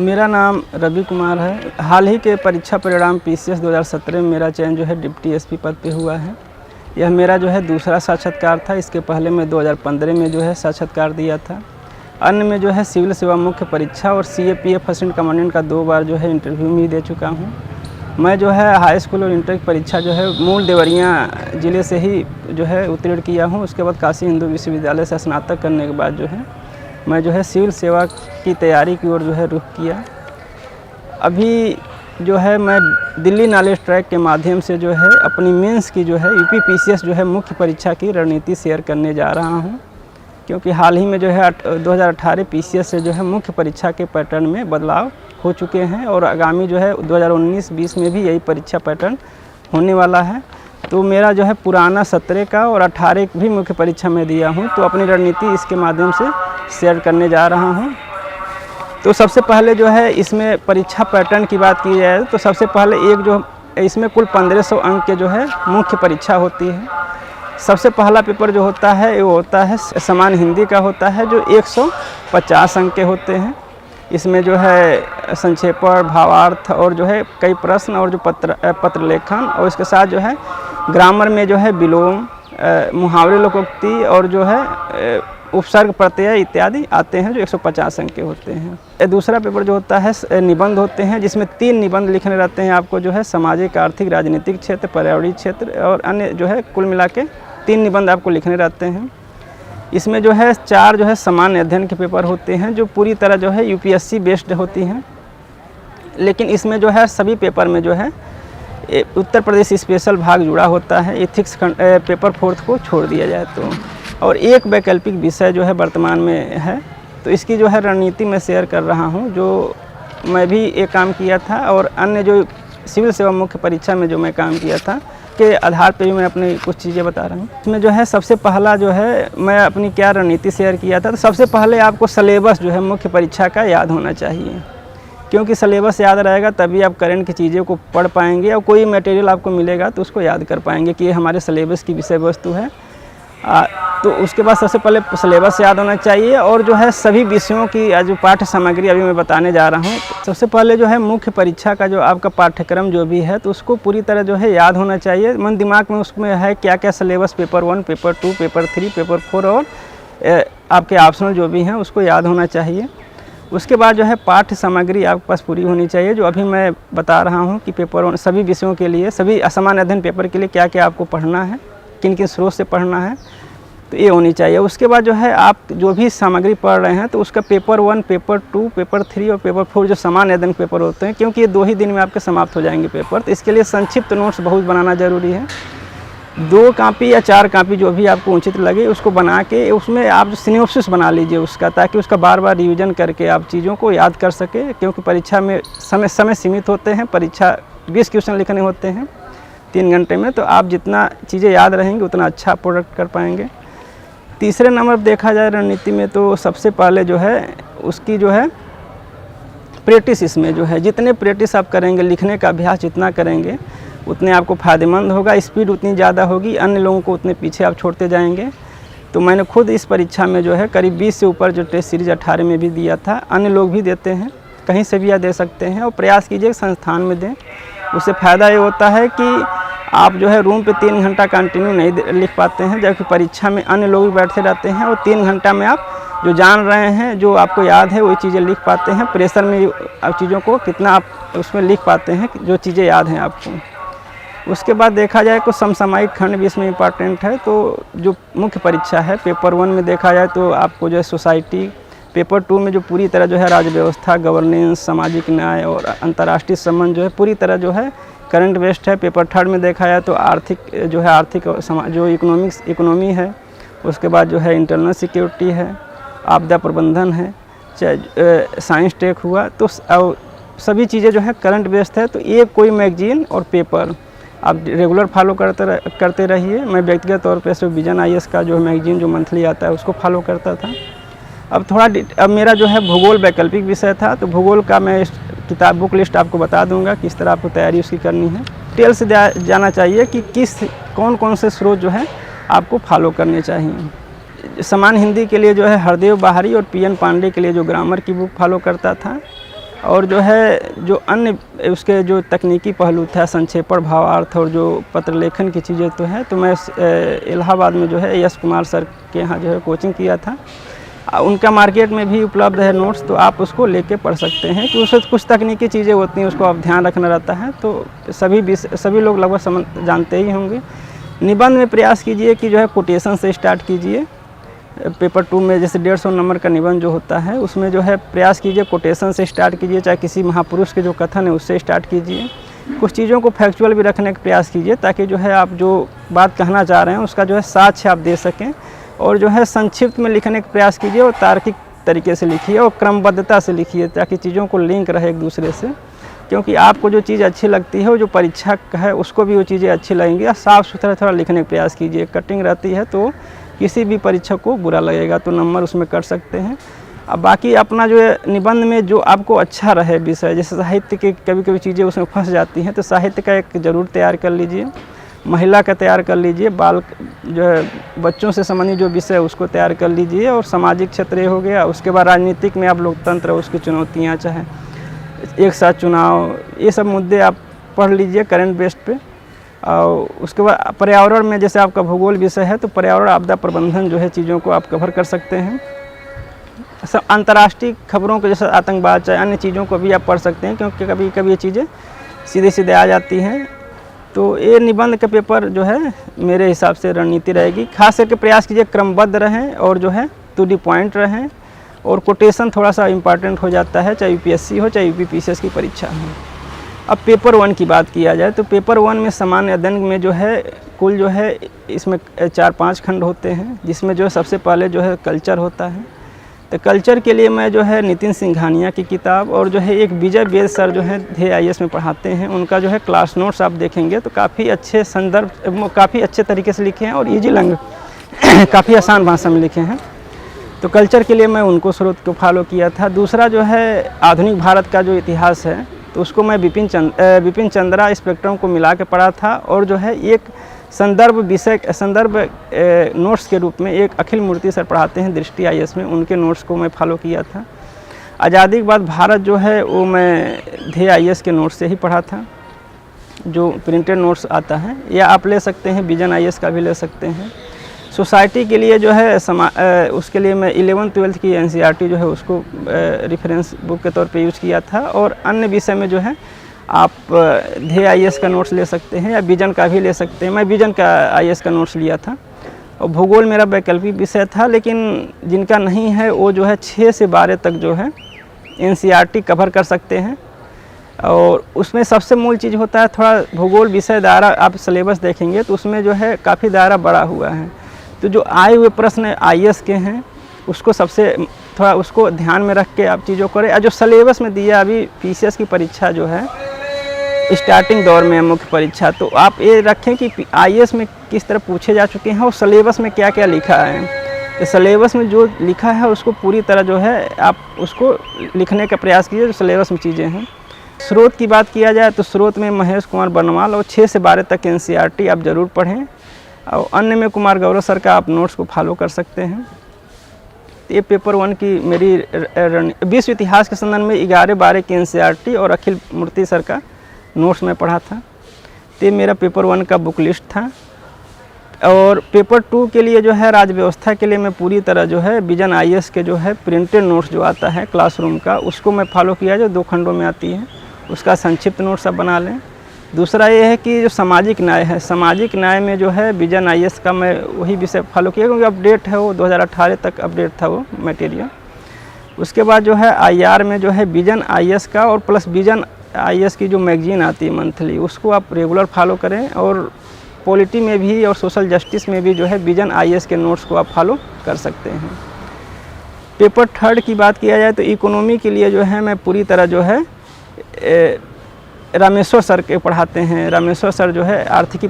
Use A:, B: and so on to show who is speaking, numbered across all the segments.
A: मेरा नाम रवि कुमार है। हाल ही के परीक्षा परिणाम पीसीएस 2017 में मेरा चयन जो है डिप्टी एसपी पद पे हुआ है। यह मेरा जो है दूसरा साक्षात्कार था। इसके पहले मैं 2015 में जो है साक्षात्कार दिया था। अन्य में जो है सिविल सेवा मुख्य परीक्षा और सीएपीएफ असिस्टेंट कमांडेंट का 2 बार जो है इंटरव्यू भी दे चुका हूँ। मैं जो है हाई स्कूल और इंटर की परीक्षा जो है मूल देवरिया ज़िले से ही जो है उत्तीर्ण किया हूँ। उसके बाद काशी हिंदू विश्वविद्यालय से स्नातक करने के बाद जो है मैं जो है सिविल सेवा की तैयारी की ओर जो है रुख किया। अभी जो है मैं दिल्ली नॉलेज ट्रैक के माध्यम से जो है अपनी मेंस की जो है यूपी पीसीएस जो है मुख्य परीक्षा की रणनीति शेयर करने जा रहा हूं, क्योंकि हाल ही में जो है 2018 पीसीएस से जो है मुख्य परीक्षा के पैटर्न में बदलाव हो चुके हैं और आगामी जो है 2019-20 में भी यही परीक्षा पैटर्न होने वाला है। तो मेरा जो है पुराना 17 का और 18 भी मुख्य परीक्षा में दिया हूं, तो अपनी रणनीति इसके माध्यम से शेयर करने जा रहा हूं। तो सबसे पहले जो है इसमें परीक्षा पैटर्न की बात की जाए तो सबसे पहले एक जो इसमें कुल 1500 अंक के जो है मुख्य परीक्षा होती है। सबसे पहला पेपर जो होता है वो होता है सामान्य हिंदी का होता है, जो 150 अंक के होते हैं। इसमें जो है संक्षेपण, भावार्थ और जो है कई प्रश्न और जो पत्र लेखन, और इसके साथ जो है ग्रामर में जो है विलोम, मुहावरे, लोकोक्ति और जो है उपसर्ग, प्रत्यय इत्यादि आते हैं, जो 150 अंक के होते हैं। दूसरा पेपर जो होता है निबंध होते हैं, जिसमें 3 निबंध लिखने रहते हैं आपको, जो है सामाजिक, आर्थिक, राजनीतिक क्षेत्र, पर्यावरणीय क्षेत्र और अन्य जो है कुल मिला के 3 निबंध आपको लिखने रहते हैं। इसमें जो है 4 जो है सामान्य अध्ययन के पेपर होते हैं, जो पूरी तरह जो है यूपीएससी बेस्ड होती हैं। लेकिन इसमें जो है सभी पेपर में जो है उत्तर प्रदेश स्पेशल भाग जुड़ा होता है। एथिक्स पेपर 4 को छोड़ दिया जाए तो, और एक वैकल्पिक विषय जो है वर्तमान में है। तो इसकी जो है रणनीति मैं शेयर कर रहा हूं, जो मैं भी एक काम किया था और अन्य जो सिविल सेवा मुख्य परीक्षा में जो मैं काम किया था के आधार पर भी मैं अपनी कुछ चीज़ें बता रहा हूं। इसमें जो है सबसे पहला जो है मैं अपनी क्या रणनीति शेयर किया था, तो सबसे पहले आपको सिलेबस जो है मुख्य परीक्षा का याद होना चाहिए, क्योंकि सिलेबस याद रहेगा तभी आप करंट की चीज़ों को पढ़ पाएंगे और कोई मटेरियल आपको मिलेगा तो उसको याद कर पाएंगे कि ये हमारे सिलेबस की विषय वस्तु है। तो उसके बाद सबसे पहले सिलेबस याद होना चाहिए और जो है सभी विषयों की जो पाठ्य सामग्री अभी मैं बताने जा रहा हूँ। सबसे पहले जो है मुख्य परीक्षा का जो आपका पाठ्यक्रम जो भी है तो उसको पूरी तरह जो है याद होना चाहिए। मन दिमाग में उसमें है क्या क्या syllabus, paper 1, paper 2, paper 3, paper 4 और आपके ऑप्शनल जो भी हैं उसको याद होना चाहिए। उसके बाद जो है पाठ्य सामग्री आपके पास पूरी होनी चाहिए, जो अभी मैं बता रहा हूँ कि पेपर 1 सभी विषयों के लिए, सभी सामान्य अध्ययन पेपर के लिए क्या क्या आपको पढ़ना है, किन किन स्रोत से पढ़ना है, तो ये होनी चाहिए। उसके बाद जो है आप जो भी सामग्री पढ़ रहे हैं तो उसका पेपर 1, पेपर 2, पेपर 3 और पेपर 4 जो सामान्य अध्ययन पेपर होते हैं, क्योंकि ये 2 ही दिन में आपके समाप्त हो जाएंगे पेपर, तो इसके लिए संक्षिप्त नोट्स बहुत बनाना ज़रूरी है। 2 कापी या 4 कापी जो भी आपको उचित लगे उसको बना के उसमें आप सिनॉप्सिस बना लीजिए उसका, ताकि उसका बार बार रिविज़न करके आप चीज़ों को याद कर सके, क्योंकि परीक्षा में समय सीमित होते हैं। परीक्षा 20 क्वेश्चन लिखने होते हैं 3 घंटे में, तो आप जितना चीज़ें याद रहेंगे उतना अच्छा प्रोडक्ट कर पाएंगे। तीसरे नंबर देखा जाए रणनीति में तो सबसे पहले जो है उसकी जो है प्रैक्टिस, इसमें जो है जितने प्रैक्टिस आप करेंगे, लिखने का अभ्यास जितना करेंगे उतने आपको फ़ायदेमंद होगा, स्पीड उतनी ज़्यादा होगी, अन्य लोगों को उतने पीछे आप छोड़ते जाएंगे। तो मैंने खुद इस परीक्षा में जो है करीब 20 से ऊपर जो टेस्ट सीरीज 18 में भी दिया था, अन्य लोग भी देते हैं, कहीं से भी आप दे सकते हैं और प्रयास कीजिए संस्थान में दें। उससे फ़ायदा ये होता है कि आप जो है रूम पे 3 घंटा कंटिन्यू नहीं लिख पाते हैं, जबकि परीक्षा में अन्य लोग भी बैठे रहते हैं और 3 घंटा में आप जो जान रहे हैं, जो आपको याद है वही चीज़ें लिख पाते हैं। प्रेशर में आप चीज़ों को कितना आप उसमें लिख पाते हैं जो चीज़ें याद हैं आपको। उसके बाद देखा जाए तो समसामयिक खंड भी इसमें इम्पॉर्टेंट है। तो जो मुख्य परीक्षा है पेपर 1 में देखा जाए तो आपको जो है सोसाइटी, पेपर 2 में जो पूरी तरह जो है राज्य व्यवस्था, गवर्नेंस, सामाजिक न्याय और अंतर्राष्ट्रीय संबंध जो है पूरी तरह जो है करंट बेस्ड है। पेपर 3 में देखा जाए तो आर्थिक जो है आर्थिक जो इकोनॉमी है, उसके बाद जो है इंटरनल सिक्योरिटी है, आपदा प्रबंधन है, चाहे साइंस टेक हुआ, तो सभी चीज़ें जो है करंट बेस्ड है। तो ये कोई मैगजीन और पेपर आप रेगुलर फॉलो करते रहिए। मैं व्यक्तिगत तौर पर सिर्फ विजन IAS का जो मैगजीन जो मंथली आता है उसको फॉलो करता था। अब मेरा जो है भूगोल वैकल्पिक विषय था, तो भूगोल का मैं किताब बुक लिस्ट आपको बता दूंगा किस तरह आपको तैयारी उसकी करनी है। डिटेल से जाना चाहिए कि कौन से स्रोत जो है आपको फॉलो करने चाहिए। सामान्य हिंदी के लिए जो है हरदेव बाहरी और PN पांडे के लिए जो ग्रामर की बुक फॉलो करता था, और जो है जो अन्य उसके जो तकनीकी पहलू था, संक्षेपण, भावार्थ और जो पत्र लेखन की चीज़ें तो हैं, तो मैं इलाहाबाद में जो है यश कुमार सर के यहाँ जो है कोचिंग किया था। उनका मार्केट में भी उपलब्ध है नोट्स, तो आप उसको लेके पढ़ सकते हैं कि उसमें कुछ तकनीकी चीज़ें होती हैं, उसको आप ध्यान रखना रहता है। तो सभी लोग लगभग जानते ही होंगे। निबंध में प्रयास कीजिए कि जो है कोटेशन से स्टार्ट कीजिए। पेपर 2 में जैसे 150 नंबर का निबंध जो होता है, उसमें जो है प्रयास कीजिए कोटेशन से स्टार्ट कीजिए, चाहे किसी महापुरुष के जो कथन है उससे स्टार्ट कीजिए। कुछ चीज़ों को फैक्चुअल भी रखने का प्रयास कीजिए, ताकि जो है आप जो बात कहना चाह रहे हैं उसका जो है साक्ष्य आप दे सकें। और जो है संक्षिप्त में लिखने का प्रयास कीजिए और तार्किक तरीके से लिखिए और क्रमबद्धता से लिखिए, ताकि चीज़ों को लिंक रहे एक दूसरे से। क्योंकि आपको जो चीज़ अच्छी लगती है, वो जो परीक्षक है उसको भी वो चीज़ें अच्छी लगेंगी। और साफ़ सुथरा थोड़ा लिखने का प्रयास कीजिए। कटिंग रहती है तो किसी भी परीक्षक को बुरा लगेगा, तो नंबर उसमें कर सकते हैं। अब बाकी अपना जो है निबंध में जो आपको अच्छा रहे विषय, जैसे साहित्य के कभी कभी चीज़ें उसमें फंस जाती हैं, तो साहित्य का एक ज़रूर तैयार कर लीजिए। महिला का तैयार कर लीजिए। बाल जो है बच्चों से संबंधित जो विषय है उसको तैयार कर लीजिए। और सामाजिक क्षेत्र हो गया। उसके बाद राजनीतिक में आप लोकतंत्र, उसकी चुनौतियाँ, चाहे एक साथ चुनाव, ये सब मुद्दे आप पढ़ लीजिए करंट बेस्ड पे। और उसके बाद पर्यावरण में जैसे आपका भूगोल विषय है, तो पर्यावरण आपदा प्रबंधन जो है चीज़ों को आप कवर कर सकते हैं। सब अंतर्राष्ट्रीय खबरों को जैसे आतंकवाद, चाहे अन्य चीज़ों को भी आप पढ़ सकते हैं, क्योंकि कभी कभी ये चीज़ें सीधे सीधे आ जाती हैं। तो ये निबंध का पेपर जो है मेरे हिसाब से रणनीति रहेगी। खास करके प्रयास कीजिए क्रमबद्ध रहें और जो है टू द पॉइंट रहें। और कोटेशन थोड़ा सा इम्पॉर्टेंट हो जाता है, चाहे यूपीएससी हो चाहे यूपीपीसीएस की परीक्षा हो। अब पेपर 1 की बात किया जाए, तो पेपर 1 में सामान्य अध्ययन में जो है कुल जो है इसमें 4-5 खंड होते हैं, जिसमें जो है सबसे पहले जो है कल्चर होता है। तो कल्चर के लिए मैं जो है नितिन सिंघानिया की किताब और जो है एक विजय वेद सर जो है ध्येय आईएएस में पढ़ाते हैं, उनका जो है क्लास नोट्स आप देखेंगे तो काफ़ी अच्छे संदर्भ, काफ़ी अच्छे तरीके से लिखे हैं और ईजी लैंग्वेज काफ़ी आसान भाषा में लिखे हैं। तो कल्चर के लिए मैं उनको स्रोत को फॉलो किया था। दूसरा जो है आधुनिक भारत का जो इतिहास है, तो उसको मैं विपिन चंद्रा स्पेक्ट्रम को मिला के पढ़ा था। और जो है एक संदर्भ नोट्स के रूप में एक अखिल मूर्ति सर पढ़ाते हैं दृष्टि आईएएस में, उनके नोट्स को मैं फॉलो किया था। आज़ादी के बाद भारत जो है वो मैं ध्येय आईएएस के नोट्स से ही पढ़ा था, जो प्रिंटेड नोट्स आता है, या आप ले सकते हैं विजन आईएएस का भी ले सकते हैं। सोसाइटी के लिए जो है उसके लिए मैं 11th-12th की एनसीईआरटी जो है उसको रेफरेंस बुक के तौर पे यूज़ किया था। और अन्य विषय में जो है आप ध्येय आईएएस का नोट्स ले सकते हैं या विजन का भी ले सकते हैं। मैं विजन का आईएएस का नोट्स लिया था। और भूगोल मेरा वैकल्पिक विषय था, लेकिन जिनका नहीं है वो जो है 6 से 12 तक जो है एनसीईआरटी कवर कर सकते हैं। और उसमें सबसे मूल चीज़ होता है थोड़ा भूगोल विषय दायरा, आप सिलेबस देखेंगे तो उसमें जो है काफ़ी दायरा बड़ा हुआ है। तो जो आए हुए प्रश्न आईएएस के हैं उसको सबसे थोड़ा उसको ध्यान में रख के आप चीज़ों करें। और जो सिलेबस में दिया अभी पीसीएस की परीक्षा जो है स्टार्टिंग दौर में मुख्य परीक्षा, तो आप ये रखें कि आईएएस में किस तरह पूछे जा चुके हैं और सिलेबस में क्या क्या लिखा है। तो सिलेबस में जो लिखा है उसको पूरी तरह जो है आप उसको लिखने का प्रयास कीजिए, जो सिलेबस में चीज़ें हैं। स्रोत की बात किया जाए तो स्रोत में महेश कुमार बनवाल और 6 से 12 तक एनसीईआरटी आप ज़रूर पढ़ें। और अन्य में कुमार गौरव सर का आप नोट्स को फॉलो कर सकते हैं। ये पेपर 1 की मेरी विश्व इतिहास के संदर्भ में 11-12 की एनसीईआरटी और अखिल मूर्ति सर का नोट्स में पढ़ा था। ये मेरा पेपर 1 का बुक लिस्ट था। और पेपर 2 के लिए जो है राज्य व्यवस्था के लिए मैं पूरी तरह जो है विजन आईएएस के जो है प्रिंटेड नोट्स जो आता है क्लासरूम का, उसको मैं फॉलो किया, जो 2 खंडों में आती है, उसका संक्षिप्त नोट्स आप बना लें। दूसरा ये है कि जो सामाजिक न्याय है, सामाजिक न्याय में जो है विजन आईएएस का मैं वही विषय फॉलो किया, क्योंकि अपडेट है वो 2018 तक अपडेट था वो मटेरियल। उसके बाद जो है आईआर में जो है विजन आईएएस का और प्लस विजन आईएएस की जो मैगजीन आती है मंथली, उसको आप रेगुलर फॉलो करें। और पॉलिटी में भी और सोशल जस्टिस में भी जो है विजन आईएएस के नोट्स को आप फॉलो कर सकते हैं। पेपर 3 की बात किया जाए तो इकोनॉमी के लिए जो है मैं पूरी तरह जो है रामेश्वर सर के पढ़ाते हैं। रामेश्वर सर जो है आर्थिक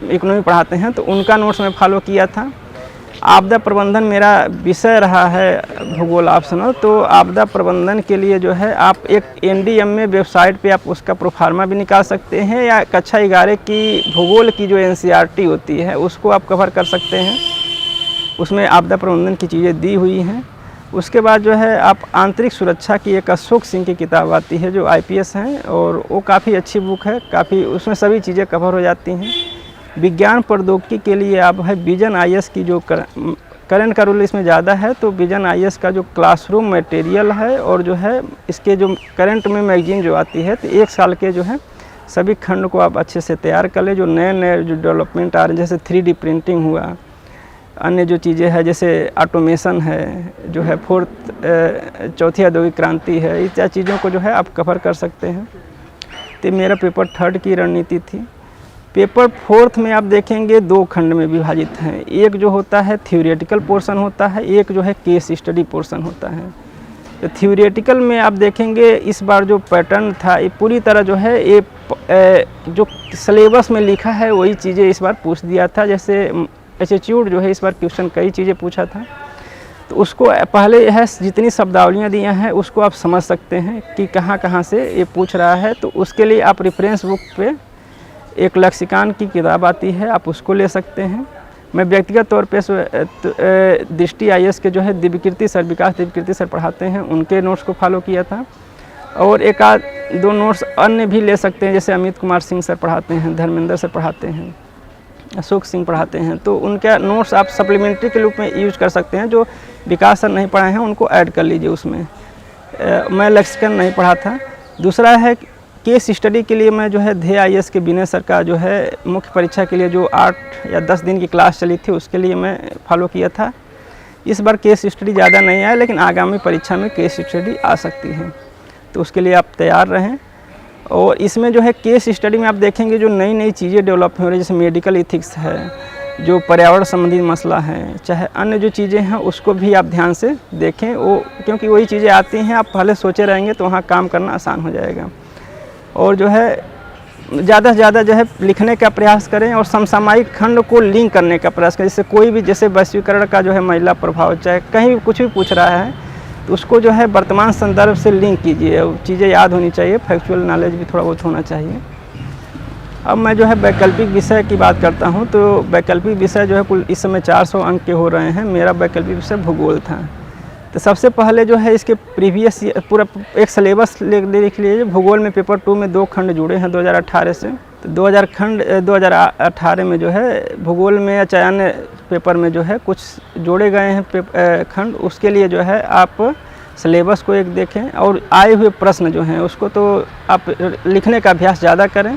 A: इकोनॉमी पढ़ाते हैं, तो उनका नोट्स मैं फॉलो किया था। आपदा प्रबंधन मेरा विषय रहा है भूगोल ऑप्शनल, तो आपदा प्रबंधन के लिए जो है आप एक एनडीएमए वेबसाइट पे आप उसका प्रोफार्मा भी निकाल सकते हैं, या कक्षा 11 की भूगोल की जो एनसीईआरटी होती है उसको आप कवर कर सकते हैं। उसमें आपदा प्रबंधन की चीज़ें दी हुई हैं। उसके बाद जो है आप आंतरिक सुरक्षा की एक अशोक सिंह की किताब आती है जो आईपीएस हैं, और वो काफ़ी अच्छी बुक है, काफ़ी उसमें सभी चीज़ें कवर हो जाती हैं। विज्ञान प्रौद्योगिकी के लिए आप है विजन आईएएस की जो करंट का रूल इसमें ज़्यादा है, तो विजन आईएएस का जो क्लासरूम मटेरियल है और जो है इसके जो करंट में मैगजीन जो आती है, तो 1 साल के जो है सभी खंड को आप अच्छे से तैयार कर लें। जो नए नए जो डेवलपमेंट आ रहे हैं, जैसे 3D प्रिंटिंग हुआ, अन्य जो चीज़ें हैं जैसे ऑटोमेशन है, जो है चौथी औद्योगिक क्रांति है, इस चीज़ों को जो है आप कवर कर सकते हैं। तो मेरा पेपर 3 की रणनीति थी। पेपर 4 में आप देखेंगे 2 खंड में विभाजित हैं। एक जो होता है थ्योरेटिकल पोर्शन होता है, एक जो है केस स्टडी पोर्शन होता है। तो थ्योरेटिकल में आप देखेंगे इस बार जो पैटर्न था ये पूरी तरह जो है ये जो सिलेबस में लिखा है वही चीज़ें इस बार पूछ दिया था। जैसे एटीट्यूड जो है इस बार क्वेश्चन कई चीज़ें पूछा था, तो उसको पहले है जितनी शब्दावलियाँ दी हैं उसको आप समझ सकते हैं कि कहाँ कहाँ से ये पूछ रहा है। तो उसके लिए आप रेफरेंस बुक पे एक लेक्सिकॉन की किताब आती है, आप उसको ले सकते हैं। मैं व्यक्तिगत तौर पे दृष्टि आईएएस के जो है दिव्यकीर्ति सर, विकास दिव्यकीर्ति सर पढ़ाते हैं, उनके नोट्स को फॉलो किया था। और एक आध 2 नोट्स अन्य भी ले सकते हैं, जैसे अमित कुमार सिंह सर पढ़ाते हैं, धर्मेंद्र सर पढ़ाते हैं, अशोक सिंह पढ़ाते हैं, तो उनके नोट्स आप सप्लीमेंट्री के रूप में यूज कर सकते हैं। जो विकास सर नहीं पढ़ाए हैं उनको ऐड कर लीजिए उसमें। मैं लेक्सिकन नहीं पढ़ा था। दूसरा है केस स्टडी के लिए मैं जो है ध्येय आईएएस के विनय सर का जो है मुख्य परीक्षा के लिए जो 8 या 10 दिन की क्लास चली थी उसके लिए मैं फॉलो किया था। इस बार केस स्टडी ज़्यादा नहीं आया, लेकिन आगामी परीक्षा में केस स्टडी आ सकती है, तो उसके लिए आप तैयार रहें। और इसमें जो है केस स्टडी में आप देखेंगे जो नई नई चीज़ें डेवलप हो रही है, जैसे मेडिकल इथिक्स है, जो पर्यावरण संबंधी मसला है, चाहे अन्य जो चीज़ें हैं उसको भी आप ध्यान से देखें। वो क्योंकि वही चीज़ें आती हैं, आप पहले सोचे रहेंगे तो वहाँ काम करना आसान हो जाएगा। और जो है ज़्यादा से ज़्यादा जो है लिखने का प्रयास करें और समसामयिक खंड को लिंक करने का प्रयास करें। जैसे कोई भी जैसे वैश्वीकरण का जो है महिला प्रभाव, चाहे कहीं कुछ भी पूछ रहा है तो उसको जो है वर्तमान संदर्भ से लिंक कीजिए। चीज़ें याद होनी चाहिए, फैक्चुअल नॉलेज भी थोड़ा बहुत होना चाहिए। अब मैं जो है वैकल्पिक विषय की बात करता हूँ, तो वैकल्पिक विषय जो है कुल इस समय 400 अंक के हो रहे हैं। मेरा वैकल्पिक विषय भूगोल था। तो सबसे पहले जो है इसके प्रीवियस पूरा एक सिलेबस लिख लीजिए। भूगोल में पेपर 2 में 2 खंड जुड़े हैं 2018 से। तो 2018 में जो है भूगोल में या चयन पेपर में जो है कुछ जोड़े गए हैं खंड। उसके लिए जो है आप सिलेबस को एक देखें और आए हुए प्रश्न जो हैं उसको तो आप लिखने का अभ्यास ज़्यादा करें।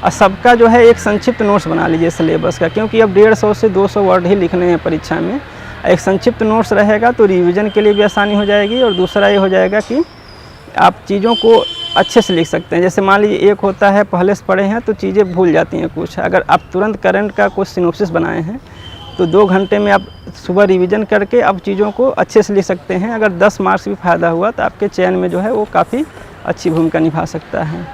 A: और सबका जो है एक संक्षिप्त नोट्स बना लीजिए सिलेबस का, क्योंकि अब 150 से 200 वर्ड ही लिखने हैं परीक्षा में। एक संक्षिप्त नोट्स रहेगा तो रिवीजन के लिए भी आसानी हो जाएगी, और दूसरा ये हो जाएगा कि आप चीज़ों को अच्छे से लिख सकते हैं। जैसे मान लीजिए एक होता है पहले से पढ़े हैं तो चीज़ें भूल जाती हैं कुछ। अगर आप तुरंत करंट का कुछ सिनोप्सिस बनाए हैं तो 2 घंटे में आप सुबह रिवीजन करके अब चीज़ों को अच्छे से लिख सकते हैं। अगर 10 मार्क्स भी फ़ायदा हुआ तो आपके चयन में जो है वो काफ़ी अच्छी भूमिका निभा सकता है।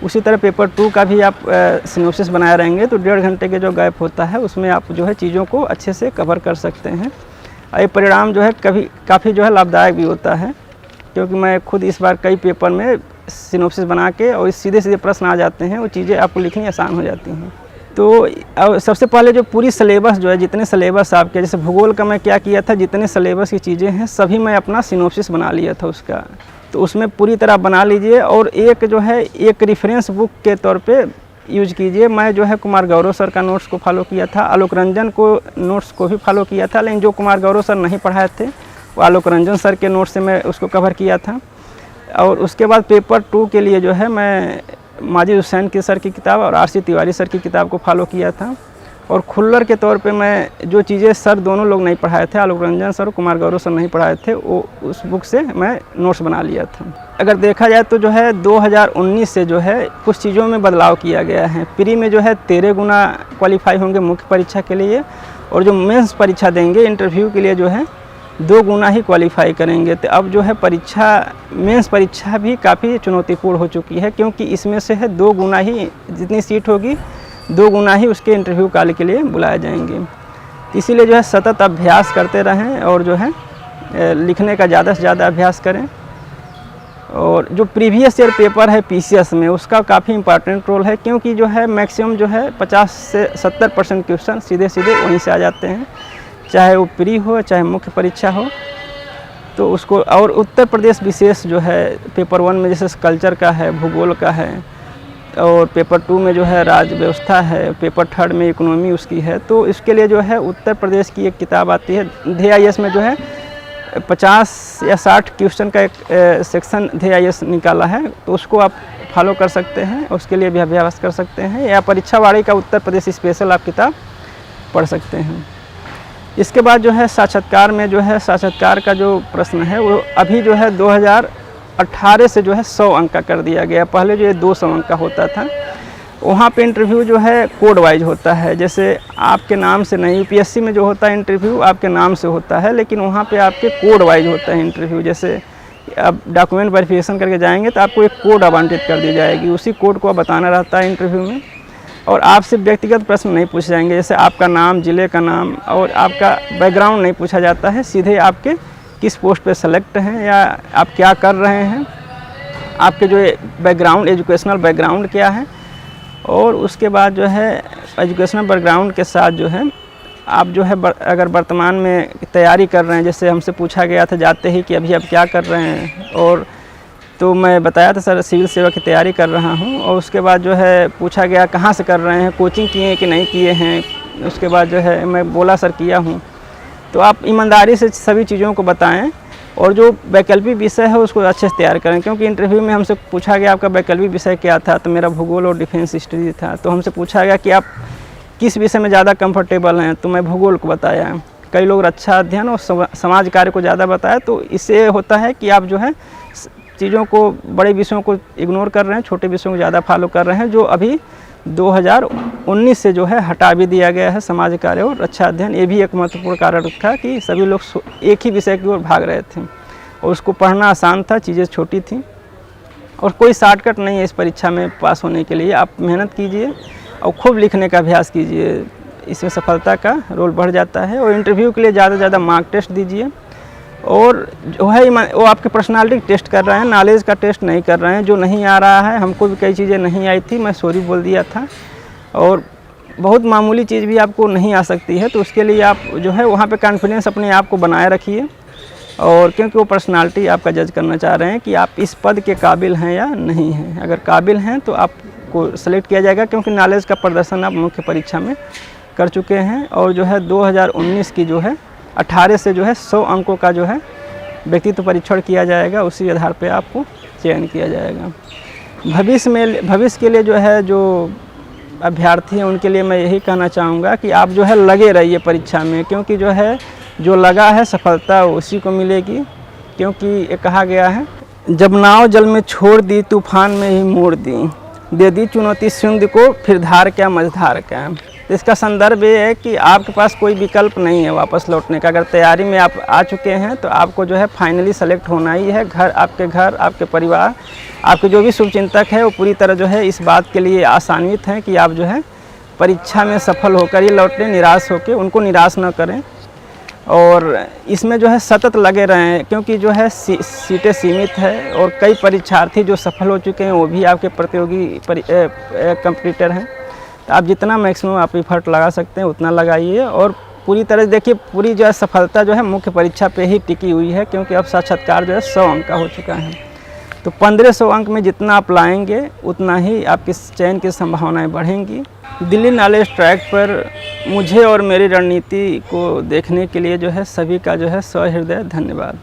A: उसी तरह पेपर 2 का भी आप सिनोप्सिस बनाए रहेंगे तो 1.5 घंटे के जो गैप होता है उसमें आप जो है चीज़ों को अच्छे से कवर कर सकते हैं। ये परिणाम जो है काफ़ी जो है लाभदायक भी होता है, क्योंकि मैं खुद इस बार कई पेपर में सिनोप्सिस बना के और सीधे सीधे प्रश्न आ जाते हैं, वो चीज़ें आपको लिखनी आसान हो जाती हैं। तो सबसे पहले जो पूरी सिलेबस जो है, जितने सिलेबस आपके, जैसे भूगोल का मैं क्या किया था, जितने सिलेबस की चीज़ें हैं सभी मैं अपना सिनोप्सिस बना लिया था उसका। तो उसमें पूरी तरह बना लीजिए और एक जो है एक रेफरेंस बुक के तौर पे यूज कीजिए। मैं जो है कुमार गौरव सर का नोट्स को फॉलो किया था, आलोक रंजन को नोट्स को भी फॉलो किया था, लेकिन जो कुमार गौरव सर नहीं पढ़ाए थे वो आलोक रंजन सर के नोट्स से मैं उसको कवर किया था। और उसके बाद पेपर 2 के लिए जो है मैं माजिद हुसैन के सर की किताब और आर सी तिवारी सर की किताब को फॉलो किया था। और खुल्लर के तौर पे मैं जो चीज़ें सर दोनों लोग नहीं पढ़ाए थे, आलोक रंजन सर और कुमार गौरव सर नहीं पढ़ाए थे, वो उस बुक से मैं नोट्स बना लिया था। अगर देखा जाए तो जो है 2019 से जो है कुछ चीज़ों में बदलाव किया गया है। प्री में जो है 13 गुना क्वालिफाई होंगे मुख्य परीक्षा के लिए, और जो मेंस परीक्षा देंगे इंटरव्यू के लिए जो है 2 गुना ही क्वालिफाई करेंगे। तो अब जो है मेंस परीक्षा भी काफ़ी चुनौतीपूर्ण हो चुकी है, क्योंकि इसमें से है 2 गुना ही जितनी सीट होगी 2 गुना ही उसके इंटरव्यू काल के लिए बुलाए जाएंगे। इसीलिए जो है सतत अभ्यास करते रहें और जो है लिखने का ज़्यादा से ज़्यादा अभ्यास करें। और जो प्रीवियस ईयर पेपर है पीसीएस में उसका काफ़ी इंपॉर्टेंट रोल है, क्योंकि जो है मैक्सिमम जो है 50 से 70% क्वेश्चन सीधे सीधे वहीं से आ जाते हैं, चाहे वो प्री हो चाहे मुख्य परीक्षा हो। तो उसको, और उत्तर प्रदेश विशेष जो है पेपर 1 में जैसे कल्चर का है, भूगोल का है, और पेपर 2 में जो है राज्य व्यवस्था है, पेपर 3 में इकोनॉमी उसकी है। तो इसके लिए जो है उत्तर प्रदेश की एक किताब आती है DIS में, जो है 50 या 60 क्वेश्चन का एक सेक्शन DIS निकाला है, तो उसको आप फॉलो कर सकते हैं, उसके लिए भी अभ्यास कर सकते हैं, या परीक्षावाड़ी का उत्तर प्रदेश स्पेशल आप किताब पढ़ सकते हैं। इसके बाद जो है साक्षात्कार में जो है साक्षात्कार का जो प्रश्न है वो अभी जो है 2018 से जो है 100 अंक का कर दिया गया। पहले जो है 200 अंक का होता था। वहाँ पे इंटरव्यू जो है कोड वाइज होता है, जैसे आपके नाम से नहीं, UPSC में जो होता है इंटरव्यू आपके नाम से होता है, लेकिन वहाँ पे आपके कोड वाइज होता है इंटरव्यू। जैसे अब डॉक्यूमेंट वेरिफिकेशन करके जाएंगे तो आपको एक कोड आवंटित कर दी जाएगी, उसी कोड को बताना रहता है इंटरव्यू में। और आपसे व्यक्तिगत प्रश्न नहीं पूछे जाएंगे, जैसे आपका नाम, ज़िले का नाम और आपका बैकग्राउंड नहीं पूछा जाता है, सीधे आपके किस पोस्ट पे सेलेक्ट हैं या आप क्या कर रहे हैं, आपके जो बैकग्राउंड, एजुकेशनल बैकग्राउंड क्या है। और उसके बाद जो है एजुकेशनल बैकग्राउंड के साथ जो है आप जो है अगर वर्तमान में तैयारी कर रहे हैं, जैसे हमसे पूछा गया था जाते ही कि अभी आप क्या कर रहे हैं, और तो मैं बताया था सर सिविल सेवा की तैयारी कर रहा हूं। और उसके बाद जो है पूछा गया कहाँ से कर रहे हैं, कोचिंग किए हैं कि नहीं किए हैं। उसके बाद जो है मैं बोला सर किया हूं। तो आप ईमानदारी से सभी चीज़ों को बताएं, और जो वैकल्पिक विषय है उसको अच्छे से तैयार करें, क्योंकि इंटरव्यू में हमसे पूछा गया आपका वैकल्पिक विषय क्या था, तो मेरा भूगोल और डिफेंस हिस्ट्री था। तो हमसे पूछा गया कि आप किस विषय में ज़्यादा कंफर्टेबल हैं, तो मैं भूगोल को बताया। कई लोग रक्षा अध्ययन और समाज कार्य को ज़्यादा बताया। तो इससे होता है कि आप जो है चीज़ों को, बड़े विषयों को इग्नोर कर रहे हैं, छोटे विषयों को ज़्यादा फॉलो कर रहे हैं, जो अभी 2019 से जो है हटा भी दिया गया है समाज कार्य और रक्षा अध्ययन। ये भी एक महत्वपूर्ण कारण था कि सभी लोग एक ही विषय की ओर भाग रहे थे, और उसको पढ़ना आसान था, चीज़ें छोटी थी, और कोई शॉर्टकट नहीं है इस परीक्षा में पास होने के लिए। आप मेहनत कीजिए और खूब लिखने का अभ्यास कीजिए, इसमें सफलता का रोल बढ़ जाता है। और इंटरव्यू के लिए ज़्यादा से ज़्यादा मार्क टेस्ट दीजिए, और जो है वो आपके पर्सनालिटी टेस्ट कर रहे हैं, नॉलेज का टेस्ट नहीं कर रहे हैं। जो नहीं आ रहा है, हमको भी कई चीज़ें नहीं आई थी, मैं सॉरी बोल दिया था, और बहुत मामूली चीज़ भी आपको नहीं आ सकती है, तो उसके लिए आप जो है वहाँ पे कॉन्फिडेंस अपने आप को बनाए रखिए। और क्योंकि वो पर्सनालिटी आपका जज करना चाह रहे हैं कि आप इस पद के काबिल हैं या नहीं हैं। अगर काबिल हैं तो आपको सेलेक्ट किया जाएगा, क्योंकि नॉलेज का प्रदर्शन आप मुख्य परीक्षा में कर चुके हैं। और जो है 2019 की जो है 18 से जो है 100 अंकों का जो है व्यक्तित्व परीक्षण किया जाएगा, उसी आधार पे आपको चयन किया जाएगा। भविष्य के लिए जो है जो अभ्यर्थी हैं उनके लिए मैं यही कहना चाहूँगा कि आप जो है लगे रहिए परीक्षा में, क्योंकि जो है जो लगा है सफलता उसी को मिलेगी। क्योंकि ये कहा गया है, जब नाव जल में छोड़ दी तूफान में ही मोड़ दी, दे दी चुनौती सिंध को फिर धार क्या मझधार क्या। तो इसका संदर्भ ये है कि आपके पास कोई विकल्प नहीं है वापस लौटने का। अगर तैयारी में आप आ चुके हैं तो आपको जो है फाइनली सेलेक्ट होना ही है। घर, आपके परिवार, आपके जो भी शुभचिंतक है वो पूरी तरह जो है इस बात के लिए आशान्वित हैं कि आप जो है परीक्षा में सफल होकर ही लौटें, निराश होकर। उनको निराश न करें, और इसमें जो है सतत लगे रहें, क्योंकि जो है सीटें सीमित है, और कई परीक्षार्थी जो सफल हो चुके हैं वो भी आपके प्रतियोगी कंपटीटर हैं। तो आप जितना मैक्सिमम आप एफर्ट लगा सकते हैं उतना लगाइए, और पूरी तरह देखिए पूरी जो है सफलता जो है मुख्य परीक्षा पे ही टिकी हुई है, क्योंकि अब साक्षात्कार जो है 100 अंक का हो चुका है। तो 1500 अंक में जितना आप लाएंगे उतना ही आपकी चयन की संभावनाएं बढ़ेंगी। दिल्ली नॉलेज ट्रैक पर मुझे और मेरी रणनीति को देखने के लिए जो है सभी का जो है सहृदय धन्यवाद।